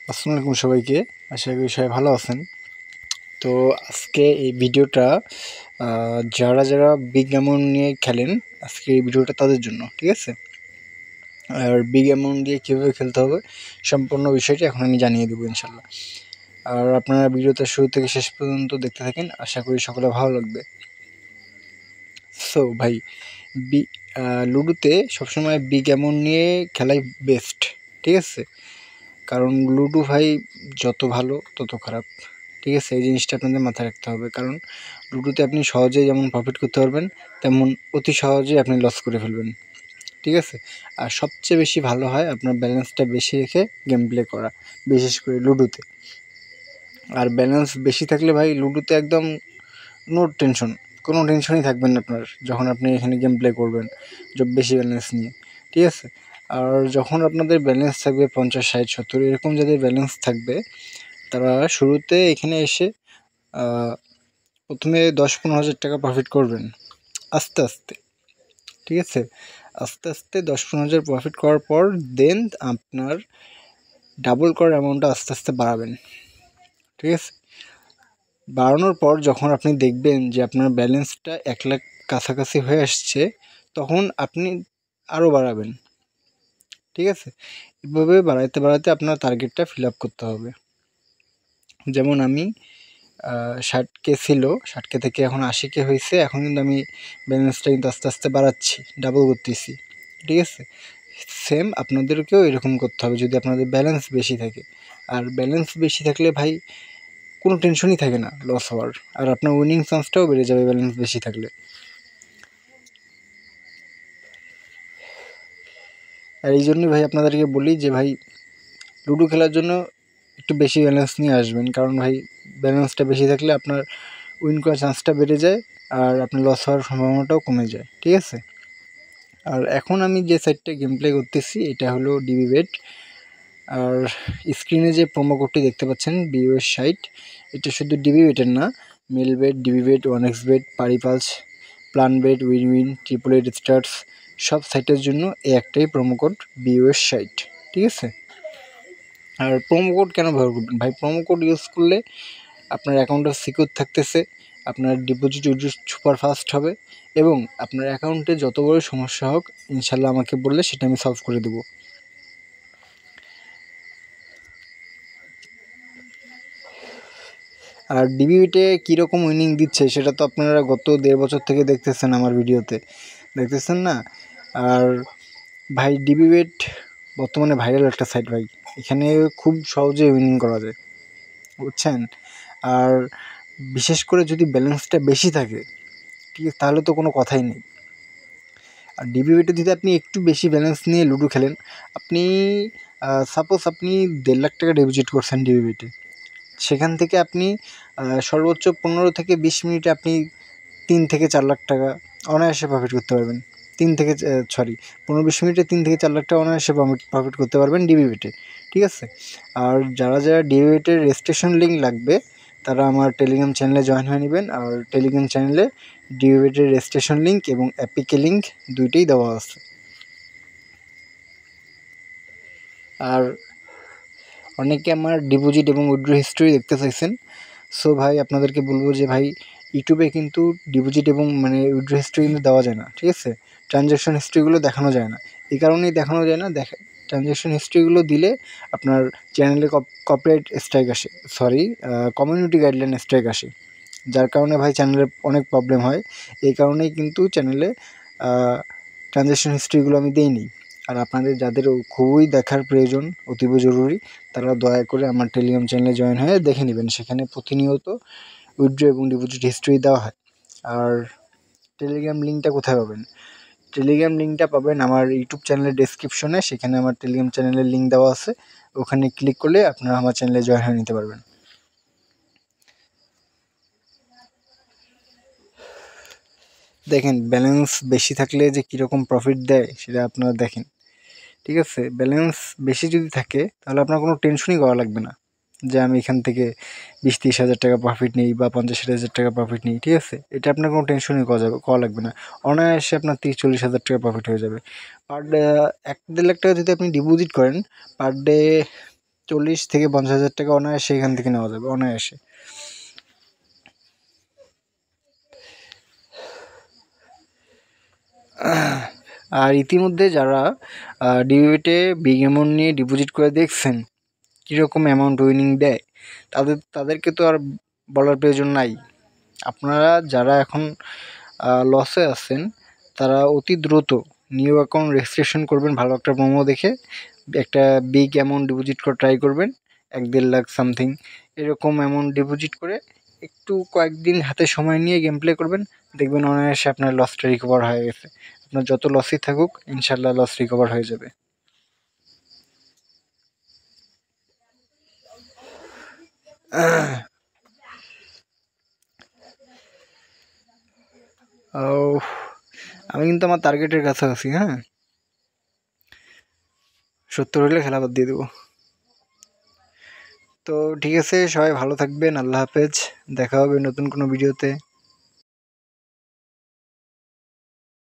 আসসালামু আলাইকুম সবাইকে। আশা করি সবাই ভালো আছেন। তো আজকে এই ভিডিওটা যারা যারা বিগ অ্যামাউন্ট নিয়ে খেলেন, আজকে এই ভিডিওটা তাদের জন্য, ঠিক আছে? আর বিগ অ্যামাউন্ট দিয়ে কীভাবে খেলতে হবে সম্পূর্ণ বিষয়টি এখন আমি জানিয়ে দেবো ইনশাল্লাহ। আর আপনারা ভিডিওটা শুরু থেকে শেষ পর্যন্ত দেখতে থাকেন, আশা করি সকলে ভালো লাগবে। সো ভাই, লুডোতে সবসময় বিগ অ্যামাউন্ট নিয়ে খেলাই বেস্ট, ঠিক আছে? কারণ লুডো ভাই যত ভালো তত খারাপ, ঠিক আছে? এই জিনিসটা আপনাদের মাথায় রাখতে হবে। কারণ লুডোতে আপনি সহজেই যেমন প্রফিট করতে পারবেন, তেমন অতি সহজেই আপনি লস করে ফেলবেন, ঠিক আছে? আর সবচেয়ে বেশি ভালো হয় আপনার ব্যালেন্সটা বেশি রেখে গেম প্লে করা, বিশেষ করে লুডোতে। আর ব্যালেন্স বেশি থাকলে ভাই লুডোতে একদম নো টেনশন, কোনো টেনশনই থাকবেন না আপনার যখন আপনি এখানে গেম প্লে করবেন বেশি ব্যালেন্স নিয়ে, ঠিক আছে? আর যখন আপনাদের ব্যালেন্স থাকবে 50, 60, 70 এরকম যাদের ব্যালেন্স থাকবে, তারা শুরুতে এখানে এসে প্রথমে 10-15 হাজার টাকা প্রফিট করবেন আস্তে আস্তে, ঠিক আছে? আস্তে আস্তে 10-15 হাজার প্রফিট করার পর দেন আপনার ডাবল করার অ্যামাউন্টটা আস্তে আস্তে বাড়াবেন, ঠিক আছে? বাড়ানোর পর যখন আপনি দেখবেন যে আপনার ব্যালেন্সটা 1 লাখ কাছাকাছি হয়ে আসছে, তখন আপনি আরও বাড়াবেন, ঠিক আছে? এভাবে বাড়াইতে বাড়াইতে আপনার টার্গেটটা ফিল আপ করতে হবে। যেমন আমি 60K ছিল, 60K থেকে এখন 80K হয়েছে। এখন কিন্তু আমি ব্যালেন্সটা কিন্তু আস্তে আস্তে বাড়াচ্ছি, ডাবল করতেছি, ঠিক আছে? সেম আপনাদেরকেও এরকম করতে হবে যদি আপনাদের ব্যালেন্স বেশি থাকে। আর ব্যালেন্স বেশি থাকলে ভাই কোনো টেনশনই থাকে না লস হওয়ার, আর আপনার উইনিং চান্সটাও বেড়ে যাবে ব্যালেন্স বেশি থাকলে। আর এই জন্যই ভাই আপনাদেরকে বলি যে ভাই লুডো খেলার জন্য একটু বেশি ব্যালেন্স নিয়ে আসবেন, কারণ ভাই ব্যালেন্সটা বেশি থাকলে আপনার উইন করার চান্সটা বেড়ে যায়, আর আপনার লস হওয়ার সম্ভাবনাটাও কমে যায়, ঠিক আছে? আর এখন আমি যে সাইটটা গেম প্লে করতেছি এটা হলো ডিবিবেট। আর স্ক্রিনে যে প্রোমো কোডটি দেখতে পাচ্ছেন বিওএস সাইট, এটা শুধু ডিবিবেটের না, Melbet, ডিবিবেট, ওয়ানএক্সবেট, পারিপালস, প্ল্যানবেট, win, triple eight stars সব সাইটের জন্য এই একটাই প্রোমো কোড বিওএস সাইট, ঠিক আছে? আর প্রোমো কোড কেন ব্যবহার করবেন ভাই? প্রোমো কোড ইউজ করলে আপনার অ্যাকাউন্টটা সিকিউর থাকতেছে, আপনার ডিপোজিট উইথড্র সুপার ফাস্ট হবে, এবং আপনার অ্যাকাউন্টে যত বড় সমস্যা হোক ইনশাল্লাহ আমাকে বললে সেটা আমি সলভ করে দেবো। আর ডিবিবিটে কীরকম উইনিং দিচ্ছে সেটা তো আপনারা গত 1.5 বছর থেকে দেখতেছেন, আমার ভিডিওতে দেখতেছেন না? আর ভাই ডিবিবেট বর্তমানে ভাইরাল একটা সাইট ভাই, এখানে খুব সহজে উইনিং করা যায়, বুঝছেন? আর বিশেষ করে যদি ব্যালেন্সটা বেশি থাকে, ঠিক আছে, তাহলে তো কোনো কথাই নেই। আর ডিবিবিতে যদি আপনি একটু বেশি ব্যালেন্স নিয়ে লুডো খেলেন, আপনি সাপোজ আপনি 1.5 লাখ টাকা ডিপোজিট করছেন ডিবিবিতে, সেখান থেকে আপনি সর্বোচ্চ 15 থেকে 20 মিনিটে আপনি 3 থেকে 4 লাখ টাকা অনায়াসে প্রফিট করতে পারবেন। 15-20 মিনিটে 3 থেকে 4 লাখ টাকা অনায়াসে প্রফিট করতে পারবেন ডিবিবিতে, ঠিক আছে? আর যারা যারা ডিবিবিটের রেজিস্ট্রেশন লিঙ্ক লাগবে তারা আমার টেলিগ্রাম চ্যানেলে জয়েন হয়ে নেবেন। আর টেলিগ্রাম চ্যানেলে ডিবিবিটের রেজিস্ট্রেশন লিঙ্ক এবং অ্যাপিকে লিঙ্ক দুইটাই দেওয়া আছে। আর অনেকে আমার ডিপোজিট এবং উইথড্র হিস্ট্রি দেখতে চাইছেন। সো ভাই আপনাদেরকে বলবো যে ভাই ইউটিউবে কিন্তু ডিপোজিট এবং উইথড্র হিস্ট্রি কিন্তু দেওয়া যায় না, ঠিক আছে? ট্রানজ্যাকশন হিস্ট্রিগুলো দেখানো যায় না। এই কারণেই দেখানো যায় না, ট্রানজ্যাকশন হিস্ট্রিগুলো দিলে আপনার চ্যানেলে কপিরাইট স্ট্রাইক আসে, কমিউনিটি গাইডলাইন স্ট্রাইক আসে, যার কারণে ভাই চ্যানেলে অনেক প্রবলেম হয়। এই কারণেই কিন্তু চ্যানেলে ট্রানজ্যাকশন হিস্ট্রিগুলো আমি দেইনি। আর আপনাদের যাদের খুবই দেখার প্রয়োজন, অতীব জরুরি, তারা দয়া করে আমার টেলিগ্রাম চ্যানেলে জয়েন হয়ে দেখে নেবেন, সেখানে প্রতিনিয়ত উইথড্র এবং ডিপোজিট হিস্ট্রি দেওয়া হয়। আর টেলিগ্রাম লিঙ্কটা কোথায় পাবেন? টেলিগ্রাম লিঙ্কটা পাবেন আমার ইউটিউব চ্যানেলের ডেসক্রিপশনে, সেখানে আমার টেলিগ্রাম চ্যানেলের লিঙ্ক দেওয়া আছে, ওখানে ক্লিক করলে আপনারা আমার চ্যানেলে জয়েন হয়ে নিতে পারবেন। দেখেন ব্যালেন্স বেশি থাকলে যে কীরকম প্রফিট দেয় সেটা আপনারা দেখেন, ঠিক আছে? ব্যালেন্স বেশি যদি থাকে তাহলে আপনার কোনো টেনশনই করা লাগবে না যে আমি এখান থেকে 20-30 হাজার টাকা প্রফিট নিই বা 50-60 হাজার টাকা প্রফিট নিই, ঠিক আছে? এটা আপনার কোনো টেনশনই করা লাগবে না। অনায়াসে আপনার 30-40 হাজার টাকা প্রফিট হয়ে যাবে পার ডে। 1-1.5 লাখ টাকা যদি আপনি ডিপোজিট করেন, পার ডে 40 থেকে 50,000 টাকা অনায়াসে এখান থেকে নেওয়া যাবে, অনায়াসে। আর ইতিমধ্যে যারা ডিবিবিতে বিগ অ্যামাউন্ট নিয়ে ডিপোজিট করে দেখছেন কীরকম অ্যামাউন্ট উইনিং দেয়, তাদেরকে তো আর বলার প্রয়োজন নাই। আপনারা যারা এখন লসে আছেন তারা অতি দ্রুত নিউ অ্যাকাউন্ট রেজিস্ট্রেশন করবেন, ভালো একটা প্রোমো দেখে একটা বিগ অ্যামাউন্ট ডিপোজিট করে ট্রাই করবেন, 1-1.5 লাখ সামথিং এরকম অ্যামাউন্ট ডিপোজিট করে একটু কয়েকদিন হাতে সময় নিয়ে গেম প্লে করবেন, দেখবেন অনায়াসে আপনার লসটা রিকভার হয়ে গেছে। আপনার যত লসই থাকুক ইনশাল্লাহ লস রিকভার হয়ে যাবে। আমি কিন্তু আমার টার্গেটের কাছাকাছি। হ্যাঁ, 70 হলে খেলা বাদ দিয়ে দেবো। তো ঠিক আছে, সবাই ভালো থাকবেন, আল্লাহ হাফেজ, দেখা হবে নতুন কোনো ভিডিওতে।